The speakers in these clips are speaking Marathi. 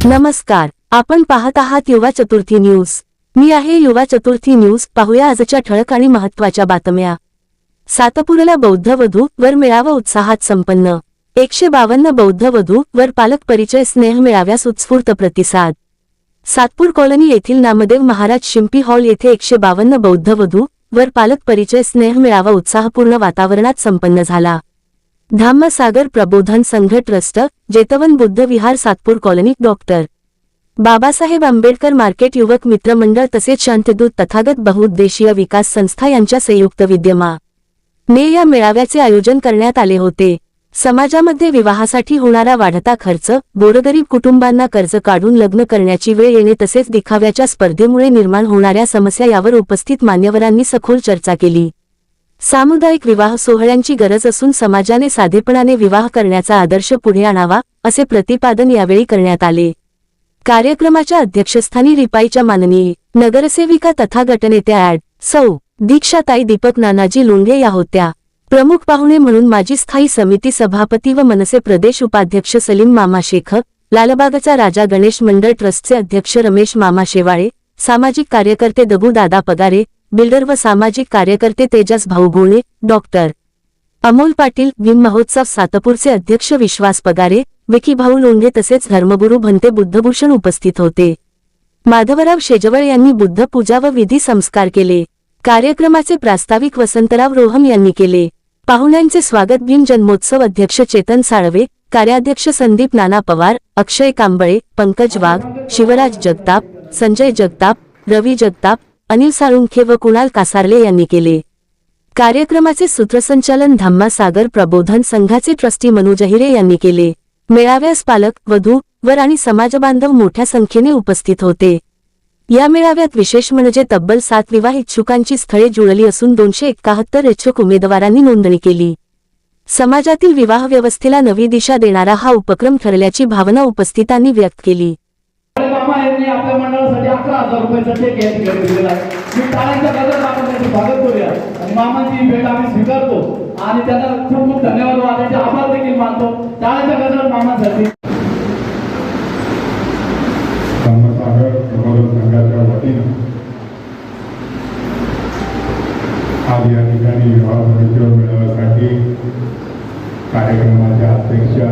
नमस्कार, आपण पाहत आहात युवा चतुर्थी न्यूज। मी आहे युवा चतुर्थी न्यूज। पाहूया आजच्या ठळक आणि महत्त्वाच्या बातम्या। सातपूरला बौद्ध वधू वर मेळावा उत्साहात संपन्न। 152 बौद्ध वधू वर पालक परिचय स्नेह मेळाव्यास उत्स्फूर्त प्रतिसाद। सातपूर कॉलनी येथील नामदेव महाराज शिंपी हॉल येथे 152 बौद्ध वधू वर पालक परिचय स्नेह मेळावा उत्साहपूर्ण वातावरणात संपन्न झाला। Dhammasagar Prabodhan Sangh trust, Jetavan Buddha Vihar, Satpur colony, doctor Babasaheb Ambedkar market Yuvak Mitra मंडळ तसेच शांतदूत तथागत बहुउद्देशीय विकास संस्था यांच्या संयुक्त विद्यमाने या मेळाव्याचे आयोजन करण्यात आले होते। समाजामध्ये विवाहासाठी होणारा वाढता खर्च, गोरगरीब कुटुंबांना कर्ज काढून लग्न करण्याची वेळ येणे तसेच दिखाव्याच्या स्पर्धेमुळे निर्माण होणाऱ्या समस्या यावर उपस्थित मान्यवरांनी सखोल चर्चा केली। सामुदायिक विवाह सोहळ्यांची गरज असून समाजाने साधेपणाने विवाह करण्याचा आदर्श पुढे आणावा, असे प्रतिपादन यावेळी करण्यात आले। कार्यक्रमाच्या अध्यक्षस्थानी रिपाईच्या माननीय नगरसेविका तथा गटनेत्या ॲड. सौ. दीक्षाताई दीपक नानाजी लोंढे या होत्या। प्रमुख पाहुणे म्हणून माजी स्थायी समिती सभापती व मनसे प्रदेश उपाध्यक्ष सलीम मामा शेख, लालबागचा राजा गणेश मंडळ ट्रस्टचे अध्यक्ष रमेश मामा शेवाळे, सामाजिक कार्यकर्ते दगू दादा पगारे, बिल्डर व सामाजिक कार्यकर्ते तेजस भाऊ गुणे, डॉक्टर अमोल पाटील, भीम महोत्सव सातपूरचे अध्यक्ष विश्वास पगारे, विकी भाऊ लोंढे तसेच धर्मगुरू भंते बुद्धभूषण उपस्थित होते। माधवराव शेजवळ यांनी बुद्ध पूजा व विधी संस्कार केले। कार्यक्रमाचे प्रास्ताविक वसंतराव रोहम यांनी केले। पाहुण्यांचे स्वागत भीम जन्मोत्सव अध्यक्ष चेतन साळवे, कार्याध्यक्ष संदीप नाना पवार, अक्षय कांबळे, पंकज वाघ, शिवराज जगताप, संजय जगताप, रवी जगताप, अनिल साळुंखे व कुणाल कासारले यांनी केले। कार्यक्रमाचे सूत्रसंचालन धम्मसागर प्रबोधन संघाचे ट्रस्टी मनोज अहिरे यांनी केले। मेळाव्यास पालक, वधू, वर आणि समाजबांधव मोठ्या संख्येने उपस्थित होते। या मेळाव्यात विशेष म्हणजे तब्बल 7 विवाह इच्छुकांची स्थळे जुळली असून 271 इच्छुक उमेदवारांनी नोंदणी केली। समाजातील विवाह व्यवस्थेला नवी दिशा देणारा हा उपक्रम ठरल्याची भावना उपस्थितांनी व्यक्त केली। आपल्या मंडळासाठी 11,000 रुपयाचा चेक या ठिकाणी दिलेला आहे। मी टाळ्यांच्या गजरात आपण त्यांचे स्वागत करूया आणि मामांची भेट आम्ही स्वीकारतो आणि त्यांना खूप खूप धन्यवाद व त्यांचे आभार देखील मानतो। टाळ्यांच्या गजरात मामांसाठी धम्मसागर प्रबोधन संघाच्या वतीनं आज या ठिकाणी विवाह परिचय मेळाव्यासाठी कार्यक्रमाच्या अध्यक्षा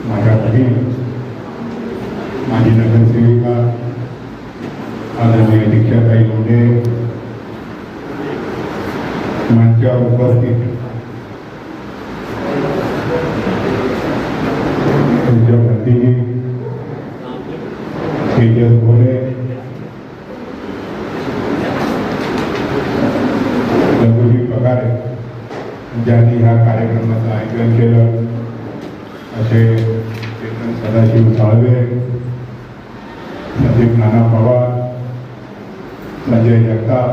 माझ्या बहीण, माजी नगरसेविका आदरणीय दीक्षाताई लोंढे, मंचावर उपस्थित तुमच्या भरती तेजस भोले, रघुजी पगारे ज्यांनी ह्या कार्यक्रमाचं आयोजन केलं, असे चेतन सदाशिव साळवे, संदीप नाना पवार, संजय जगताप,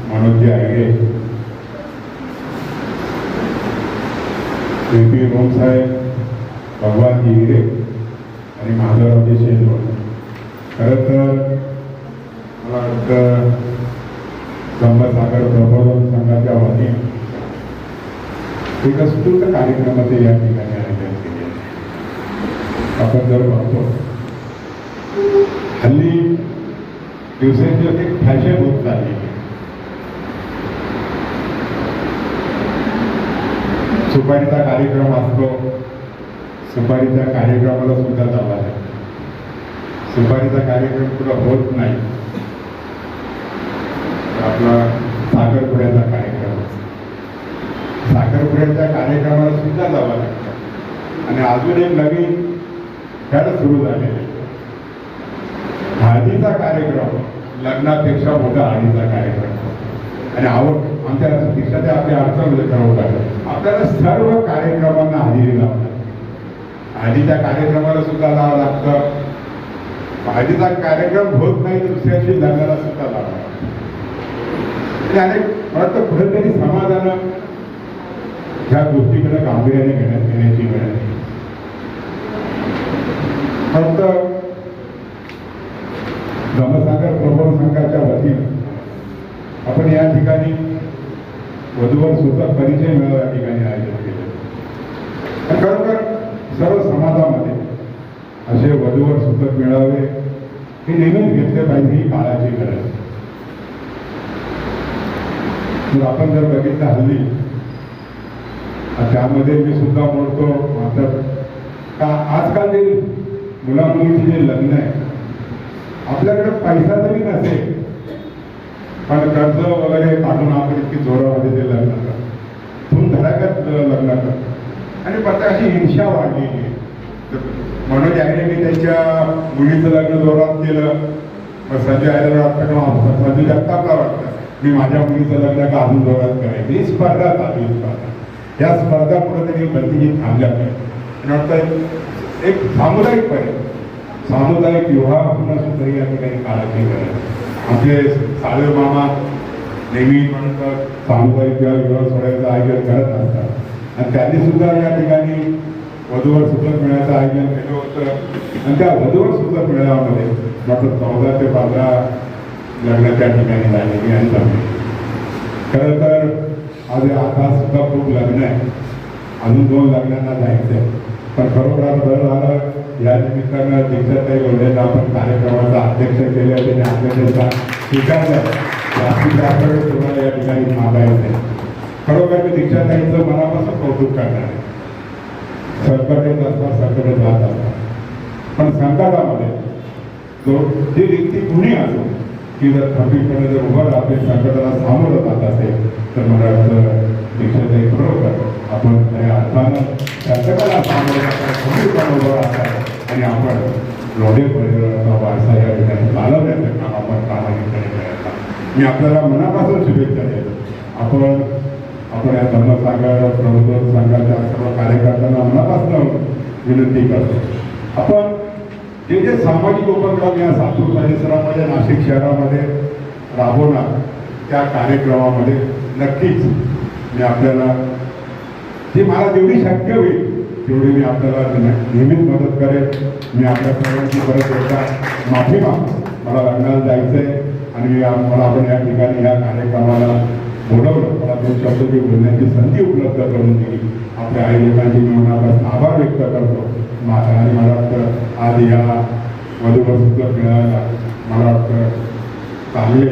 मनोज अहिरे, पी रोमसाहेब, भगवान हिरे आणि माधवरावजी शेजवळ। खरं तर मला वाटतं धम्मसागर प्रबोधन संघाच्या वतीने एक उत्स्फूर्त कार्यक्रमाचे या ठिकाणी आयोजन केले। आपण जर बघतो हल्ली दिवसेंदिवस एक फॅशन होत चालली आहे। सुपारीचा कार्यक्रम असतो, सुपारीच्या कार्यक्रमाला सुद्धा जावा लागतो। सुपारीचा कार्यक्रम पुढे होत नाही, आपला साखरपुड्याचा कार्यक्रम, साखरपुड्याच्या कार्यक्रमाला सुद्धा जावा लागतं। आणि अजून एक नवीन खेळ सुरू झालेला आहे, हळदीचा कार्यक्रम, लग्नापेक्षा मोठा हळदीचा कार्यक्रम। आणि आवड आमच्या दीक्षाते आपल्या अडचणमध्ये ठरवतात, आपल्याला सर्व कार्यक्रमांना हजेरी लावतात। हळदीच्या कार्यक्रमाला सुद्धा जावं लागतं, हळदीचा कार्यक्रम होत नाही तर दुसऱ्या दिवशी लग्नाला सुद्धा जावं लागतं। आणि मला वाटतं कुठेतरी समाजानं ह्या गोष्टीकडे गांभीर्याने घेण्याची वेळ आहे। फक्त धम्मसागर प्रबोधन संघाच्या वतीनं आपण या ठिकाणी वधूवर स्वतः परिचय मेळावा या ठिकाणी आयोजित केले। खरोखर सर्व समाजामध्ये असे असे वधूवर सुखद मिळावे हे नेहमीच घेतले पाहिजे, ही काळाची गरज. तर आपण जर बघितलं हल्ली त्यामध्ये मी सुद्धा म्हणतो आता का आजकाल जे मुलामुलीची जे लग्न आहे, आपल्याकडे पैसा जरी नसेल पण कर्ज वगैरे काढून आपण इतकी जोरामध्ये ते लग्न करतो, धूमधडाक्यात लग्न करतो आणि प्रत्येकाची हिंसा वाढलेली आहे. म्हणून आईने त्यांच्या मुलीचं लग्न जोरात केलं, मग संजय आयला वाटतं संजय जगतापला वाटतं मी माझ्या मुलीचं लग्न का अजून जोरात करायचं. ही स्पर्धा चालू आहे, स्पर्धा. या स्पर्धा कुठेतरी बंदी थांबल्या पाहिजे. वाटतं एक सामुदायिक विवाह होणं सुद्धा या ठिकाणी काळाची गरज. आमचे साळे मामा नेहमी म्हणतात सामुदायिक विवाह सोहळ्याचं आयोजन करत असतात आणि त्यांनी सुद्धा या ठिकाणी वधूवर सुखद मेळ्याचं आयोजन केलं होतं आणि त्या वधूवर सुखद मेळाव्यामध्ये मात्र 14 ते 15 लग्न त्या ठिकाणी झालेली आणि जमली. खरं तर आता सुद्धा खूप लग्न आहे, अजून 2 लग्नांना जायचं आहे. पण खरोखर बरं झालं या निमित्तानं दीक्षाताई वडलेला आपण कार्यक्रमाचा अध्यक्ष केले, त्याने अध्यक्षता स्वीकारलं. जास्तीत जास्त वेळ तुम्हाला या ठिकाणी मागायचं आहे. खरोखर मी दीक्षाताईंचं मनापासून कौतुक करणार आहे. संकट येत असतात, संकट जात असतात, पण संकटामध्ये जी व्यक्ती कुणी असो की जर खंबीरपणे जर उभं राहते, संकटाला सामोरं जात असेल तर मला वाटतं दीक्षाताई बरोबर आपण खऱ्या अर्थानं संकटाला सामोरं जातात, खंबीरपणे उभं राहतात आणि आपण लोढे परिवाराचा वारसा या ठिकाणी चालवण्याचं काम आपण प्रामाणिकपणे करतात. मी आपल्याला मनापासून शुभेच्छा देतो. आपण या धर्मसागर प्रबोधन संघाच्या सर्व कार्यकर्त्यांना मनापासून विनंती करतो. आपण जे सामाजिक उपक्रम या सातूर परिसरामध्ये नाशिक शहरामध्ये राबवणार त्या कार्यक्रमामध्ये नक्कीच मी आपल्याला जी मला जेवढी शक्य होईल तेवढी मी आपल्याला नेहमीच मदत करेन. मी आपल्या सर्वांची परत एकदा माफी मागतो. मला लग्नाला जायचं आहे आणि मला आपण या ठिकाणी या कार्यक्रमाला बोलवलं, मला 2 शब्द मी बोलण्याची संधी उपलब्ध करून दिली. आपल्या आयोजकांची मी मनापासून आभार व्यक्त करतो. आणि मला वाटतं आज या वधूवर सुखद मिळायला मला वाटतं चांगले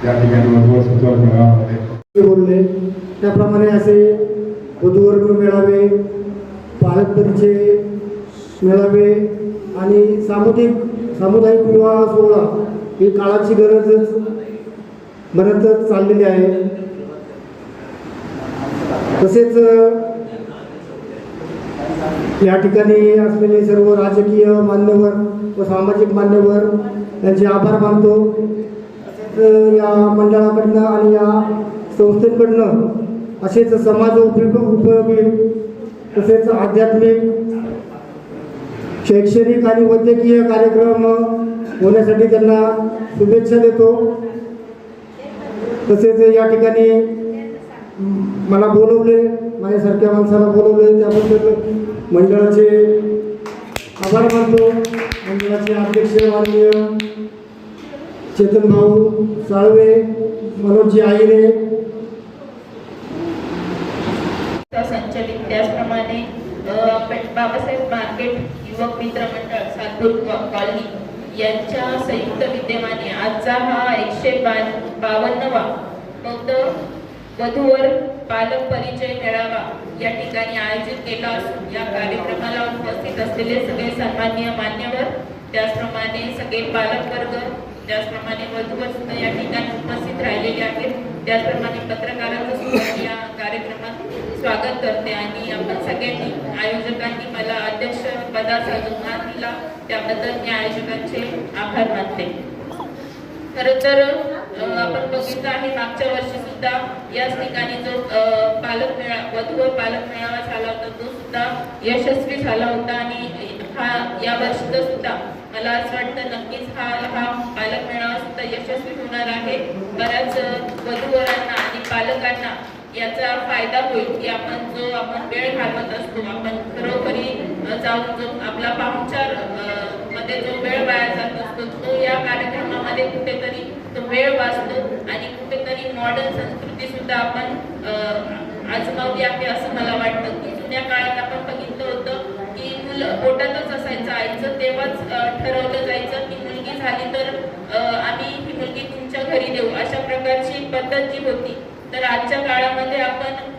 या ठिकाणी वधूवर सुखद मेळाव्यामध्ये बोलले त्याप्रमाणे असे वधूवर्ग मेळावे, पालक परिचय मेळावे आणि सामुदायिक विवाह सोहळा ही काळाची गरजच बनतच चाललेली आहे. तसेच या ठिकाणी असलेले सर्व राजकीय मान्यवर व सामाजिक मान्यवर यांचे आभार मानतो. तसेच या मंडळाकडनं आणि या संस्थेकडनं असेच समाज उपयोगी तसेच आध्यात्मिक, शैक्षणिक आणि वैद्यकीय कार्यक्रम होण्यासाठी त्यांना शुभेच्छा देतो. तसेच या ठिकाणी मला बोलवले, माझ्यासारख्या माणसाला बोलवले त्याबद्दल मंडळाचे आभार मानतो. मंडळाचे अध्यक्ष माननीय चेतन भाऊ साळवे, मनोजी आईरे संचलित, त्याचप्रमाणे बाबासाहेब मार्केट युवक मित्र मंडळ सातूर कॉलनी यांच्या संयुक्त विद्यमाने आजचा हा 152वा वधूवर पालक परिचय मेळावा या ठिकाणी आयोजित केला असून या कार्यक्रमाला उपस्थित असलेले सगळे सन्माननीय मान्यवर, त्याचप्रमाणे सगळे पालक वर्ग, त्याचप्रमाणे वधूवर सुद्धा या ठिकाणी उपस्थित राहिलेले आहेत. त्याचप्रमाणे पत्रकारांचं सुद्धा या कार्यक्रमात स्वागत करते आणि आपण सगळ्यांनी आयोजकांनी मला अध्यक्ष पदाचा जो मान दिला त्याबद्दल मी आयोजकांचे आभार मानते. खरं तर आपण बघितलं आहे मागच्या वर्षी सुद्धा याच ठिकाणी जो वधूवर पालक मेळावा झाला होता तो सुद्धा यशस्वी झाला होता आणि हा या वर्षीचा सुद्धा मला असं वाटतं नक्कीच हा पालक मेळावा सुद्धा यशस्वी होणार आहे. बऱ्याच वधूवरांना आणि पालकांना याचा फायदा होईल की आपण वेळ घालवत असतो, आपण खरोखरी जाऊन जो आपला पाहुणचार मध्ये जो वेळ वाया जात असतो तो या कार्यक्रमामध्ये कुठेतरी तो वेळ वाचतो आणि कुठेतरी मॉडर्न संस्कृती सुद्धा आपण आजमावली आहे असं मला वाटतं. की जुन्या काळात आपण बघितलं होतं की पोटातच असायचं आईचं तेव्हाच ठरवलं जायचं की मुलगी झाली तर आम्ही ही मुलगी तुमच्या घरी देऊ, अशा प्रकारची पद्धत जी होती. तर आजच्या काळामध्ये आपण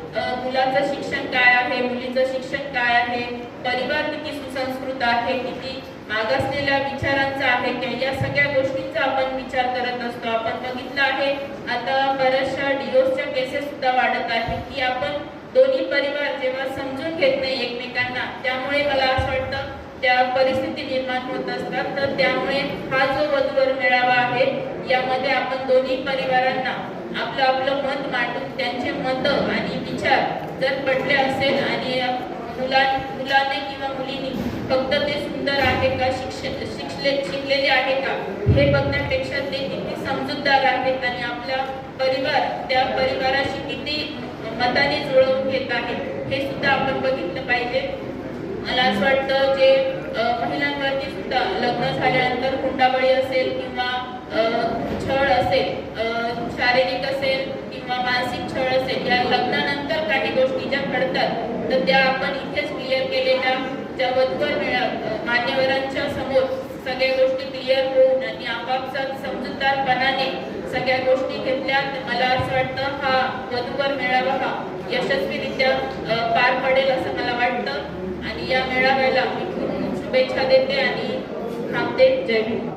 मुलाचं शिक्षण काय आहे, मुलीचं शिक्षण काय आहे, परिवार किती सुसंस्कृत आहे, किती मागासलेल्या विचारांचा आहे, या सगळ्या गोष्टींचा आपण विचार करत असतो. आपण बघितलं आहे आता बऱ्याचशा डिवोर्सच्या केसेस सुद्धा वाढत आहेत की आपण दोन्ही परिवार जेव्हा समजून घेत नाही एकमेकांना, त्यामुळे मला असं वाटतं त्या परिस्थिती निर्माण होत असतात. तर त्यामुळे हा जो वधूवर मेळावा आहे यामध्ये आपण दोन्ही परिवारांना आपलं आपलं मत मांडून त्यांचे मत आणि विचार जर पडले असेल आणि मुलाने किंवा मुलीने फक्त ते सुंदर आहे का, शिकलेले आहे का हे बघण्यापेक्षा ते किती समजूतदार आहेत आणि आपला परिवार त्या परिवाराशी किती मताने जुळवून घेत आहे हे सुद्धा आपण बघितलं पाहिजे. मला असं वाटतं जे महिलांवरती सुद्धा लग्न झाल्यानंतर हुंडाबळी असेल किंवा छळ असेल, शारीरिक असेल किंवा मानसिक छळ असेल, या लग्नानंतर काही गोष्टी ज्या घडतात तर त्या आपण इथेच क्लिअर केलेल्या ज्या वधूवर मान्यवरांच्या समोर सगळ्या गोष्टी क्लिअर होऊन आणि आपापसात समजूतदारपणाने सगळ्या गोष्टी घेतल्या. मला असं वाटतं हा वधूवर मेळावा हा यशस्वीरित्या पार पडेल असं मला वाटतं आणि या मेळाव्याला मी खूप शुभेच्छा देते आणि थांबते. जय हिंद.